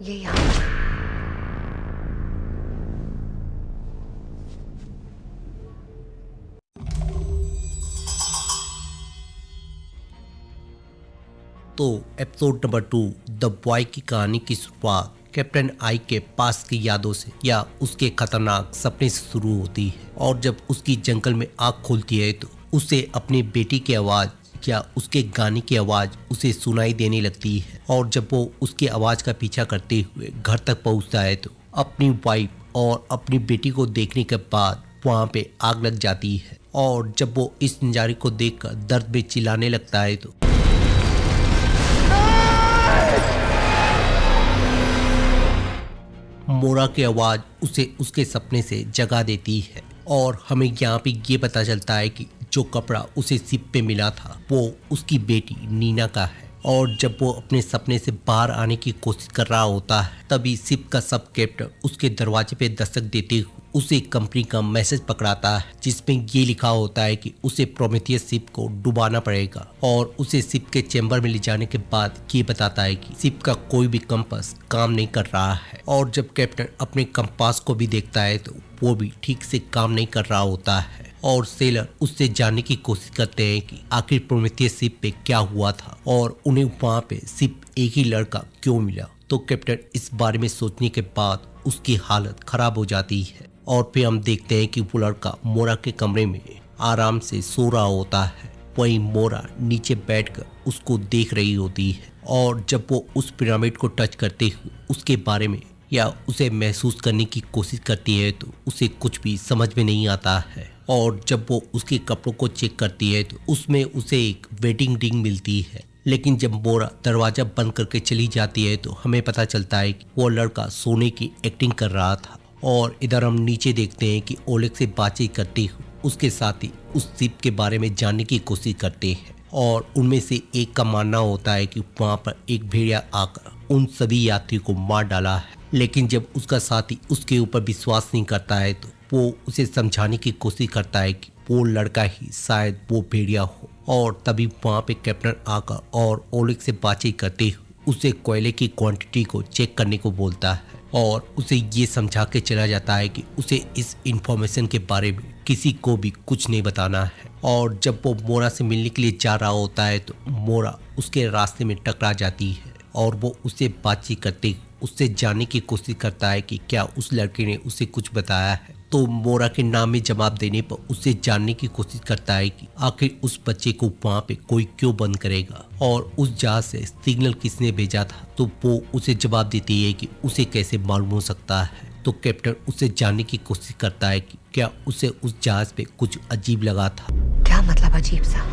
ये यहाँ तो एपिसोड नंबर 2 द बॉय की कहानी की शुरुआत कैप्टन आई के पास की यादों से या उसके खतरनाक सपने से शुरू होती है। और जब उसकी जंगल में आँख खुलती है तो उसे अपनी बेटी की आवाज़ या उसके गाने की आवाज़ उसे सुनाई देने लगती है। और जब वो उसकी आवाज़ का पीछा करते हुए घर तक पहुंचता है तो अपनी वाइफ और अपनी बेटी को देखने के बाद वहाँ पे आग लग जाती है। और जब वो इस नज़ारे को देखकर दर्द में चिल्लाने लगता है तो मोरा की आवाज उसे उसके सपने से जगा देती है। और हमें यहाँ पे ये पता चलता है कि जो कपड़ा उसे शिप पे मिला था वो उसकी बेटी नीना का है। और जब वो अपने सपने से बाहर आने की कोशिश कर रहा होता है तभी शिप का सब कैप्टन उसके दरवाजे पे दस्तक देते हुए उसे कंपनी का मैसेज पकड़ाता है, जिसमें ये लिखा होता है कि उसे प्रोमेथियस शिप को डुबाना पड़ेगा। और उसे शिप के चैम्बर में ले जाने के बाद ये बताता है कि शिप का कोई भी कंपास काम नहीं कर रहा है। और जब कैप्टन अपने कंपास को भी देखता है तो वो भी ठीक से काम नहीं कर रहा होता है। और सेलर उससे जानने की कोशिश करते हैं कि आखिर प्रोमेथियस शिप पे क्या हुआ था और उन्हें वहाँ पे सिर्फ एक ही लड़का क्यों मिला। तो कैप्टन इस बारे में सोचने के बाद उसकी हालत खराब हो जाती है। और फिर हम देखते हैं कि वो लड़का मोरा के कमरे में आराम से सो रहा होता है। वहीं मोरा नीचे बैठकर उसको देख रही होती है। और जब वो उस पिरामिड को टच करते हुए उसके बारे में या उसे महसूस करने की कोशिश करती है तो उसे कुछ भी समझ में नहीं आता है। और जब वो उसके कपड़ों को चेक करती है तो उसमें उसे एक वेडिंग रिंग मिलती है। लेकिन जब मोरा दरवाजा बंद करके चली जाती है तो हमें पता चलता है कि वो लड़का सोने की एक्टिंग कर रहा था। और इधर हम नीचे देखते हैं कि ओलेग से बातचीत करते हुए उसके साथी उस शिप के बारे में जानने की कोशिश करते हैं। और उनमें से एक का मानना होता है कि वहाँ पर एक भेड़िया आकर उन सभी यात्रियों को मार डाला है। लेकिन जब उसका साथी उसके ऊपर विश्वास नहीं करता है तो वो उसे समझाने की कोशिश करता है कि वो लड़का ही शायद वो भेड़िया हो। और तभी वहाँ पे कैप्टन आकर और ओलेग से बातचीत करते हुए उसे कोयले की क्वांटिटी को चेक करने को बोलता है। और उसे ये समझा के चला जाता है कि उसे इस इंफॉर्मेशन के बारे में किसी को भी कुछ नहीं बताना है। और जब वो मोरा से मिलने के लिए जा रहा होता है तो मोरा उसके रास्ते में टकरा जाती है। और वो उससे बातचीत करते उससे जानने की कोशिश करता है कि क्या उस लड़के ने उसे कुछ बताया है। तो मोरा के नाम में जवाब देने पर उससे जानने की कोशिश करता है कि आखिर उस बच्चे को वहाँ पे कोई क्यों बंद करेगा और उस जहाज से सिग्नल किसने भेजा था। तो वो उसे जवाब देती है कि उसे कैसे मालूम हो सकता है। तो कैप्टन उसे जानने की कोशिश करता है कि क्या उसे उस जहाज पे कुछ अजीब लगा था। क्या मतलब अजीब सा?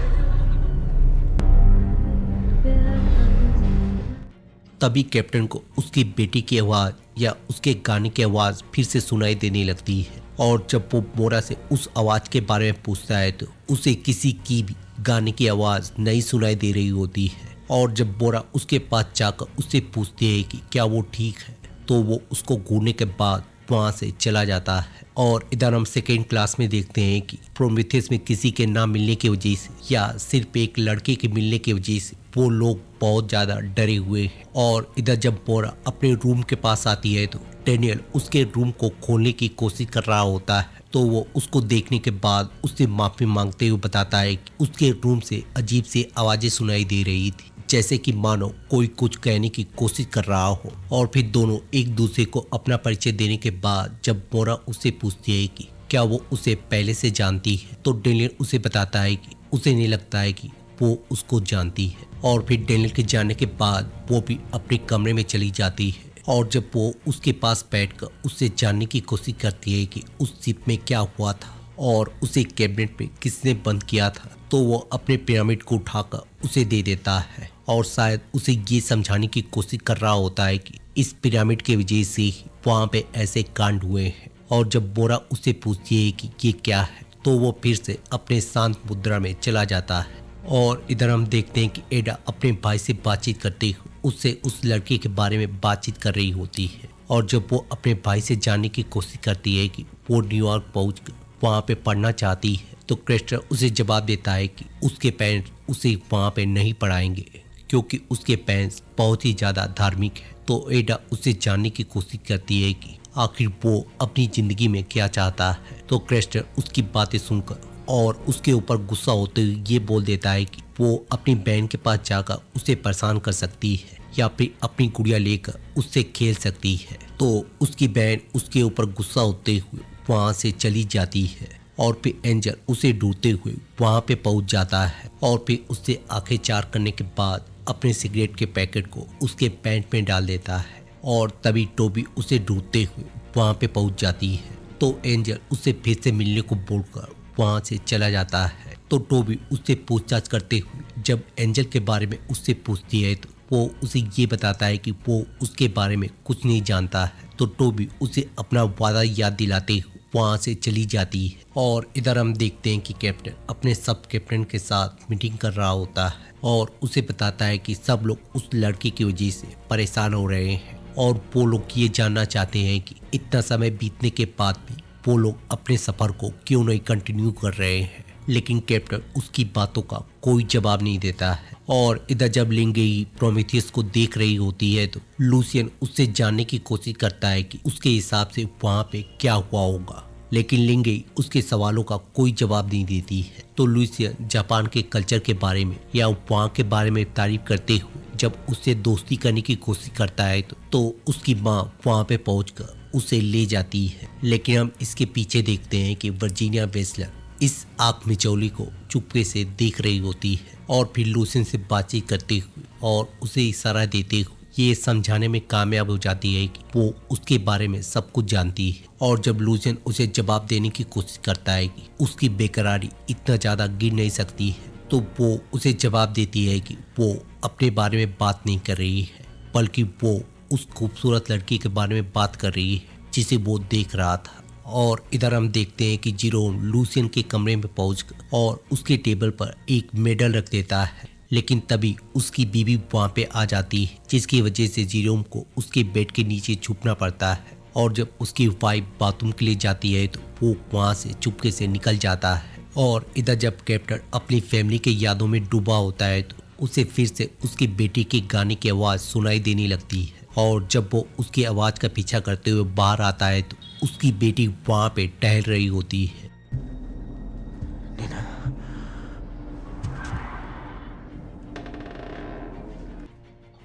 तभी कैप्टन को उसकी बेटी की आवाज या उसके गाने की आवाज फिर से सुनाई देने लगती है। और जब वो मोरा से उस आवाज के बारे में पूछता है तो उसे किसी की भी गाने की आवाज नहीं सुनाई दे रही होती है। और जब मोरा उसके पास जाकर उससे पूछती है कि क्या वो ठीक है तो वो उसको घूरने के बाद वहाँ से चला जाता है। और इधर हम सेकेंड क्लास में देखते हैं कि प्रोमेथियस में किसी के ना मिलने की वजह से या सिर्फ एक लड़के के मिलने की वजह से वो लोग बहुत ज़्यादा डरे हुए हैं। और इधर जब मोरा अपने रूम के पास आती है तो डेनियल उसके रूम को खोलने की कोशिश कर रहा होता है। तो वो उसको देखने के बाद उससे माफ़ी मांगते हुए बताता है कि उसके रूम से अजीब सी आवाज़ें सुनाई दे रही थी, जैसे कि मानो कोई कुछ कहने की कोशिश कर रहा हो। और फिर दोनों एक दूसरे को अपना परिचय देने के बाद जब मोरा उससे पूछती है कि क्या वो उसे पहले से जानती है तो डेनियल उसे बताता है कि उसे नहीं लगता है कि वो उसको जानती है। और फिर डेनियल के जाने के बाद वो भी अपने कमरे में चली जाती है। और जब वो उसके पास बैठकर उससे जानने की कोशिश करती है कि उस शिप में क्या हुआ था और उसे कैबिनेट में किसने बंद किया था तो वो अपने पिरामिड को उठाकर उसे दे देता है। और शायद उसे ये समझाने की कोशिश कर रहा होता है कि इस पिरामिड के वजह से ही वहाँ पे ऐसे कांड हुए हैं। और जब मोरा उससे पूछती है कि ये क्या है तो वो फिर से अपने शांत मुद्रा में चला जाता है। और इधर हम देखते हैं कि एडा अपने भाई से बातचीत करते हुए उससे उस लड़के के बारे में बातचीत कर रही होती है। और जब वो अपने भाई से जानने की कोशिश करती है कि वो न्यूयॉर्क पहुंचकर वहाँ पे पढ़ना चाहती है तो क्रेस्टर उसे जवाब देता है कि उसके पेरेंट्स उसे वहाँ पे नहीं पढ़ाएंगे क्योंकि उसके पेरेंट्स बहुत ही ज़्यादा धार्मिक है। तो एडा उससे जानने की कोशिश करती है कि आखिर वो अपनी जिंदगी में क्या चाहता है। तो क्रेस्टर उसकी बातें सुनकर और उसके ऊपर गुस्सा होते हुए ये बोल देता है कि वो अपनी बहन के पास जाकर उसे परेशान कर सकती है या फिर अपनी गुड़िया लेकर उससे खेल सकती है। तो उसकी बहन उसके ऊपर गुस्सा होते हुए वहाँ से चली जाती है और फिर एंजल उसे ढूंढते हुए वहाँ पे पहुँच जाता है और फिर उससे आंखें चार करने के बाद अपने सिगरेट के पैकेट को उसके पैंट में डाल देता है और तभी टोबी उसे ढूंढते हुए वहाँ पे पहुँच जाती है। तो एंजल उससे फिर से मिलने को बोलकर वहाँ से चला जाता है। तो टोबी उससे पूछताछ करते हुए जब एंजल के बारे में उससे पूछती है तो वो उसे ये बताता है कि वो उसके बारे में कुछ नहीं जानता है। तो टोबी उसे अपना वादा याद दिलाते हुए वहाँ से चली जाती है और इधर हम देखते हैं कि कैप्टन अपने सब कैप्टन के साथ मीटिंग कर रहा होता है और उसे बताता है कि सब लोग उस लड़की की वजह से परेशान हो रहे हैं और वो लोग ये जानना चाहते हैं कि इतना समय बीतने के बाद भी वो लोग अपने सफर को क्यों नहीं कंटिन्यू कर रहे हैं। लेकिन कैप्टन उसकी बातों का कोई जवाब नहीं देता है। और इधर जब लिंगेई प्रोमेथियस को देख रही होती है तो लूसियन उससे जानने की कोशिश करता है कि उसके हिसाब से वहाँ पे क्या हुआ होगा, लेकिन लिंगेई उसके सवालों का कोई जवाब नहीं देती है। तो लूसियन जापान के कल्चर के बारे में या वहाँ के बारे में तारीफ करते हुए जब उससे दोस्ती करने की कोशिश करता है तो उसकी माँ वहाँ पे पहुंचकर उसे ले जाती है। लेकिन हम इसके पीछे देखते हैं कि वर्जीनिया वेस्लर इस आंख मिचौली को चुपके से देख रही होती है और फिर लूसियन से बातचीत करते हुए और उसे इशारा देते हुए ये समझाने में कामयाब हो जाती है कि वो उसके बारे में सब कुछ जानती है। और जब लूसियन उसे जवाब देने की कोशिश करता है कि उसकी बेकरारी इतना ज़्यादा गिर नहीं सकती है तो वो उसे जवाब देती है कि वो अपने बारे में बात नहीं कर रही है बल्कि वो उस खूबसूरत लड़की के बारे में बात कर रही है जिसे वो देख रहा था। और इधर हम देखते हैं कि जीरोम लूसियन के कमरे में पहुंचकर और उसके टेबल पर एक मेडल रख देता है, लेकिन तभी उसकी बीवी वहाँ पे आ जाती है जिसकी वजह से जीरोम को उसके बेड के नीचे छुपना पड़ता है। और जब उसकी वाइफ बाथरूम के लिए जाती है तो वो वहाँ से चुपके से निकल जाता है। और इधर जब कैप्टन अपनी फैमिली के यादों में डूबा होता है तो उसे फिर से उसकी बेटी के गाने की आवाज़ सुनाई देने लगती है। और जब वो उसकी आवाज़ का पीछा करते हुए बाहर आता है तो उसकी बेटी वहाँ पे टहल रही होती है।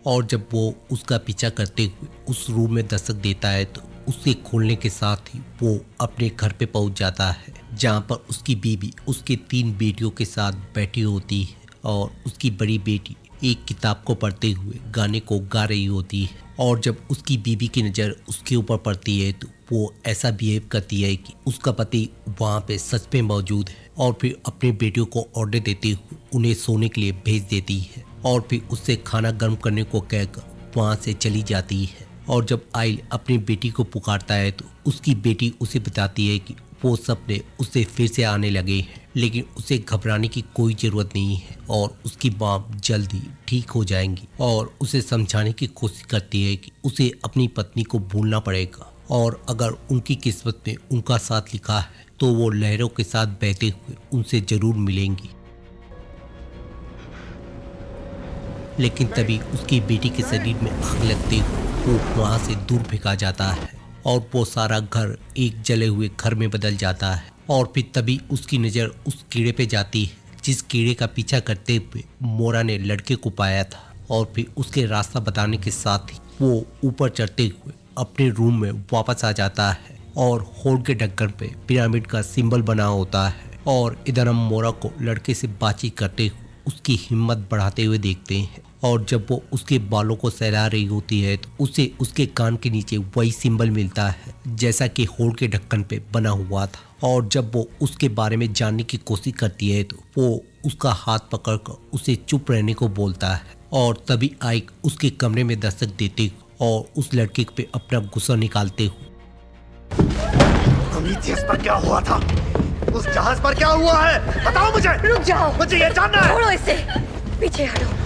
और जब वो उसका पीछा करते हुए उस रूम में दस्तक देता है तो उसके खोलने के साथ ही वो अपने घर पे पहुंच जाता है जहाँ पर उसकी बीवी उसके 3 बेटियों के साथ बैठी होती है और उसकी बड़ी बेटी एक किताब को पढ़ते हुए गाने को गा रही होती है। और जब उसकी बीवी की नज़र उसके ऊपर पड़ती है तो वो ऐसा बिहेव करती है कि उसका पति वहाँ पे सच में मौजूद है और फिर अपनी बेटियों को ऑर्डर देते हुए उन्हें सोने के लिए भेज देती है और फिर उससे खाना गर्म करने को कहकर वहाँ से चली जाती है। और जब आइल अपनी बेटी को पुकारता है तो उसकी बेटी उसे बताती है कि वो सपने उससे फिर से आने लगे हैं, लेकिन उसे घबराने की कोई ज़रूरत नहीं है और उसकी माँ जल्दी ठीक हो जाएंगी। और उसे समझाने की कोशिश करती है कि उसे अपनी पत्नी को भूलना पड़ेगा और अगर उनकी किस्मत में उनका साथ लिखा है तो वो लहरों के साथ बहते हुए उनसे ज़रूर मिलेंगी। लेकिन तभी उसकी बेटी के शरीर में आग लगते हुए वो वहाँ से दूर फेंका जाता है और वो सारा घर एक जले हुए घर में बदल जाता है। और फिर तभी उसकी नज़र उस कीड़े पे जाती है जिस कीड़े का पीछा करते हुए मोरा ने लड़के को पाया था। और फिर उसके रास्ता बताने के साथ ही वो ऊपर चढ़ते हुए अपने रूम में वापस आ जाता है और होल के ढक्कन पे पिरामिड का सिंबल बना होता है। और इधर हम मोरा को लड़के से बातचीत करते हुए उसकी हिम्मत बढ़ाते हुए देखते हैं। और जब वो उसके बालों को सहला रही होती है तो उसे उसके कान के नीचे वही सिंबल मिलता है जैसा कि होल के ढक्कन पे बना हुआ था। और जब वो उसके बारे में जानने की कोशिश करती है तो वो उसका हाथ पकड़कर उसे चुप रहने को बोलता है। और तभी आइक उसके कमरे में दस्तक देते और उस लड़के पे अपना गुस्सा निकालते हुए, प्रोमीथियस पर क्या हुआ था? उस जहाज पर क्या हुआ है? बताओ मुझे। रुक जाओ, मुझे ये जानना है। छोड़ो इसे, पीछे हटो।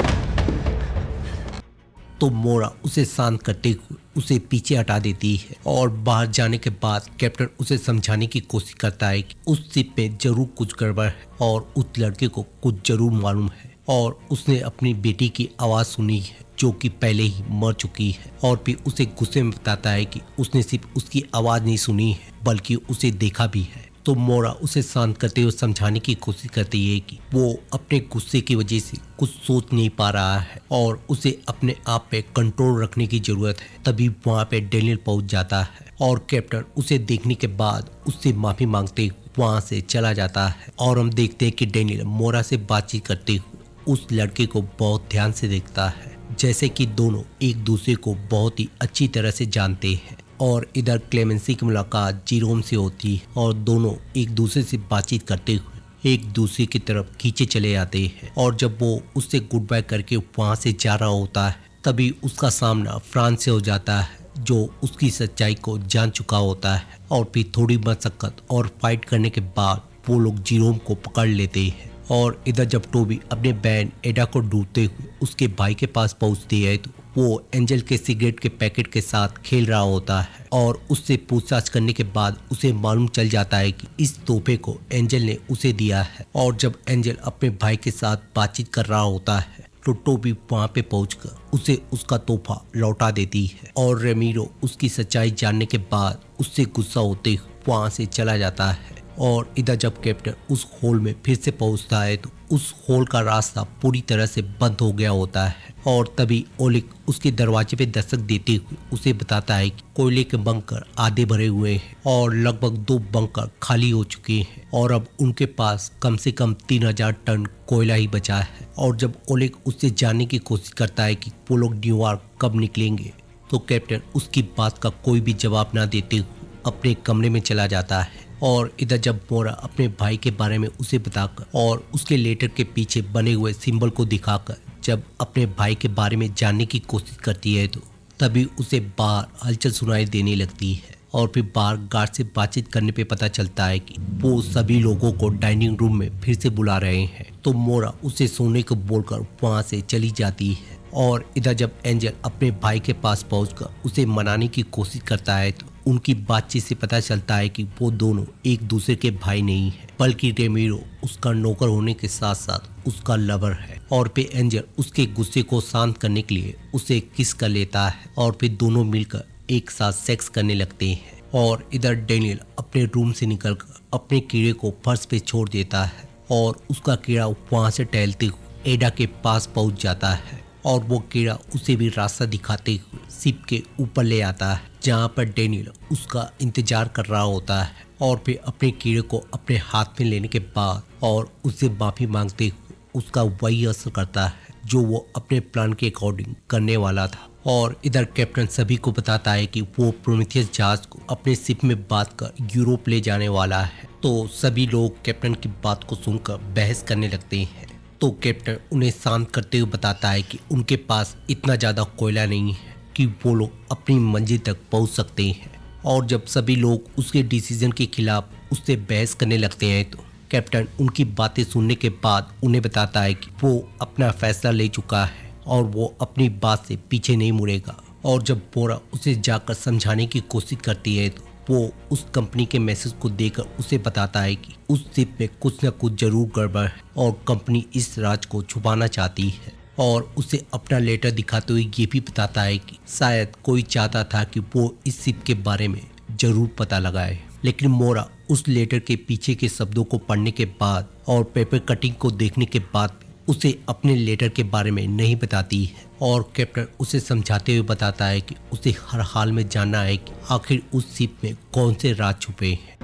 तो मोरा उसे शांत करते हुए उसे पीछे हटा देती है। और बाहर जाने के बाद कैप्टन उसे समझाने की कोशिश करता है कि उस शिप में जरूर कुछ गड़बड़ है और उस लड़के को कुछ जरूर मालूम है और उसने अपनी बेटी की आवाज़ सुनी है जो कि पहले ही मर चुकी है, और फिर उसे गुस्से में बताता है कि उसने सिर्फ उसकी आवाज नहीं सुनी है बल्कि उसे देखा भी है। तो मोरा उसे शांत करते हुए समझाने की कोशिश करती है कि वो अपने गुस्से की वजह से कुछ सोच नहीं पा रहा है और उसे अपने आप पे कंट्रोल रखने की जरूरत है। तभी वहाँ पे डेनियल पहुँच जाता है और कैप्टन उसे देखने के बाद उससे माफी मांगते हुए वहाँ से चला जाता है। और हम देखते हैं कि डेनियल मोरा से बातचीत करते हुए उस लड़के को बहुत ध्यान से देखता है, जैसे कि दोनों एक दूसरे को बहुत ही अच्छी तरह से जानते हैं। और इधर क्लेमेंसी की मुलाकात जीरोम से होती है और दोनों एक दूसरे से बातचीत करते हुए एक दूसरे की तरफ खींचे चले आते हैं। और जब वो उससे गुड बाय करके वहाँ से जा रहा होता है तभी उसका सामना फ्रांस से हो जाता है, जो उसकी सच्चाई को जान चुका होता है। और फिर थोड़ी मशक्कत और फाइट करने के बाद वो लोग जीरोम को पकड़ लेते हैं। और इधर जब टोबी अपने बहन एडा को ढूंढते हुए उसके भाई के पास पहुंचती है तो वो एंजल के सिगरेट के पैकेट के साथ खेल रहा होता है। और उससे पूछताछ करने के बाद उसे मालूम चल जाता है कि इस तोहफे को एंजल ने उसे दिया है। और जब एंजल अपने भाई के साथ बातचीत कर रहा होता है तो टोबी वहाँ पे पहुंचकर उसे उसका तोहफा लौटा देती है। और रेमीरो उसकी सच्चाई जानने के बाद उससे गुस्सा होते हुए वहाँ से चला जाता है। और इधर जब कैप्टन उस होल में फिर से पहुंचता है तो उस होल का रास्ता पूरी तरह से बंद हो गया होता है। और तभी ओलिक उसके दरवाजे पे दस्तक देते हुए उसे बताता है कि कोयले के बंकर आधे भरे हुए हैं और लगभग 2 बंकर खाली हो चुके हैं और अब उनके पास कम से कम 3000 टन कोयला ही बचा है। और जब ओलिक उससे जानने की कोशिश करता है कि वो लोग न्यूयॉर्क कब निकलेंगे तो कैप्टन उसकी बात का कोई भी जवाब ना देते हुए अपने कमरे में चला जाता है। और इधर जब मोरा अपने भाई के बारे में उसे बताकर और उसके लेटर के पीछे बने हुए सिंबल को दिखाकर जब अपने भाई के बारे में जानने की कोशिश करती है तो तभी उसे बाहर हलचल सुनाई देने लगती है। और फिर बाहर गार्ड से बातचीत करने पे पता चलता है कि वो सभी लोगों को डाइनिंग रूम में फिर से बुला रहे हैं। तो मोरा उसे सोने को बोलकर वहाँ से चली जाती है। और इधर जब एंजल अपने भाई के पास पहुंचकर उसे मनाने की कोशिश करता है तो उनकी बातचीत से पता चलता है कि वो दोनों एक दूसरे के भाई नहीं है बल्कि रेमीरो उसका नौकर होने के साथ साथ उसका लवर है। और फिर एंजल उसके गुस्से को शांत करने के लिए उसे किस कर लेता है और फिर दोनों मिलकर एक साथ सेक्स करने लगते हैं। और इधर डेनियल अपने रूम से निकलकर अपने कीड़े को फर्श पे छोड़ देता है और उसका कीड़ा वहाँ से टहलते हुए एडा के पास पहुँच जाता है। और वो कीड़ा उसे भी रास्ता दिखाते हुए शिप के ऊपर ले आता है जहाँ पर डेनियल उसका इंतजार कर रहा होता है। और फिर अपने कीड़े को अपने हाथ में लेने के बाद और उससे माफी मांगते हुए उसका वही असर करता है जो वो अपने प्लान के अकॉर्डिंग करने वाला था। और इधर कैप्टन सभी को बताता है कि वो प्रोमेथियस जहाज को अपने शिप में बांध कर यूरोप ले जाने वाला है। तो सभी लोग कैप्टन की बात को सुनकर बहस करने लगते हैं। तो कैप्टन उन्हें शांत करते हुए बताता है कि उनके पास इतना ज़्यादा कोयला नहीं है कि वो लोग अपनी मंजिल तक पहुंच सकते हैं। और जब सभी लोग उसके डिसीजन के खिलाफ उससे बहस करने लगते हैं तो कैप्टन उनकी बातें सुनने के बाद उन्हें बताता है कि वो अपना फैसला ले चुका है और वो अपनी बात से पीछे नहीं मुड़ेगा। और जब बोरा उसे जाकर समझाने की कोशिश करती है तो वो उस कंपनी के मैसेज को देकर उसे बताता है कि उस शिप में कुछ न कुछ जरूर गड़बड़ है और कंपनी इस राज को छुपाना चाहती है। और उसे अपना लेटर दिखाते हुए ये भी बताता है कि शायद कोई चाहता था कि वो इस शिप के बारे में जरूर पता लगाए, लेकिन मोरा उस लेटर के पीछे के शब्दों को पढ़ने के बाद और पेपर कटिंग को देखने के बाद उसे अपने लेटर के बारे में नहीं बताती है। और कैप्टन उसे समझाते हुए बताता है कि उसे हर हाल में जानना है कि आखिर उस शिप में कौन से राज छुपे हैं।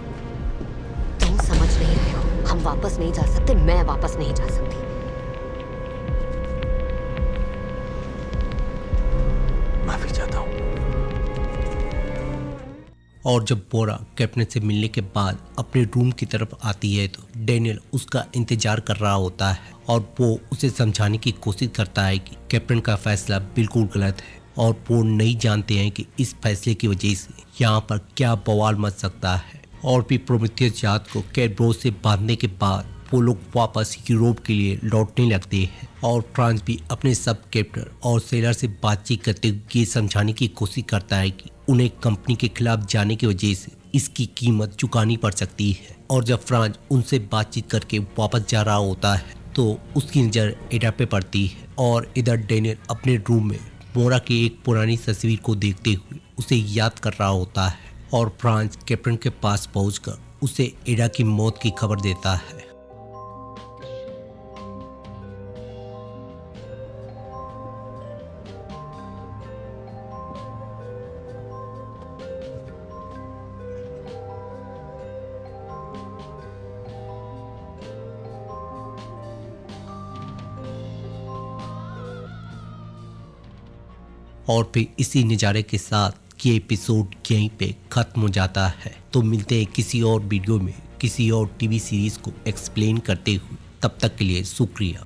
तुम समझ नहीं रहे हो, हम वापस नहीं जा सकते, मैं वापस नहीं जा सकती। माफी चाहता हूँ। और जब बोरा कैप्टन से मिलने के बाद अपने रूम की तरफ आती है तो डेनियल उसका इंतजार कर रहा होता है और वो उसे समझाने की कोशिश करता है कि कैप्टन का फैसला बिल्कुल गलत है और वो नहीं जानते हैं कि इस फैसले की वजह से यहाँ पर क्या बवाल मच सकता है। और फिर प्रोमेथियस जहाज को कैटब्रोस से बांधने के बाद वो लोग वापस यूरोप के लिए लौटने लगते हैं। और फ्रांस भी अपने सब कैप्टन और सेलर से बातचीत करते हुए ये समझाने की कोशिश करता है कि उन्हें कंपनी के खिलाफ जाने की वजह से इसकी कीमत चुकानी पड़ सकती है। और जब फ्रांस उनसे बातचीत करके वापस जा रहा होता है तो उसकी नज़र एडा पे पड़ती है और इधर डेनियल अपने रूम में मोरा की एक पुरानी तस्वीर को देखते हुए उसे याद कर रहा होता है और फ्रांस कैप्टन के पास पहुंचकर उसे एडा की मौत की खबर देता है। और फिर इसी नज़ारे के साथ ये एपिसोड यहीं पे ख़त्म हो जाता है। तो मिलते हैं किसी और वीडियो में किसी और टीवी सीरीज़ को एक्सप्लेन करते हुए। तब तक के लिए शुक्रिया।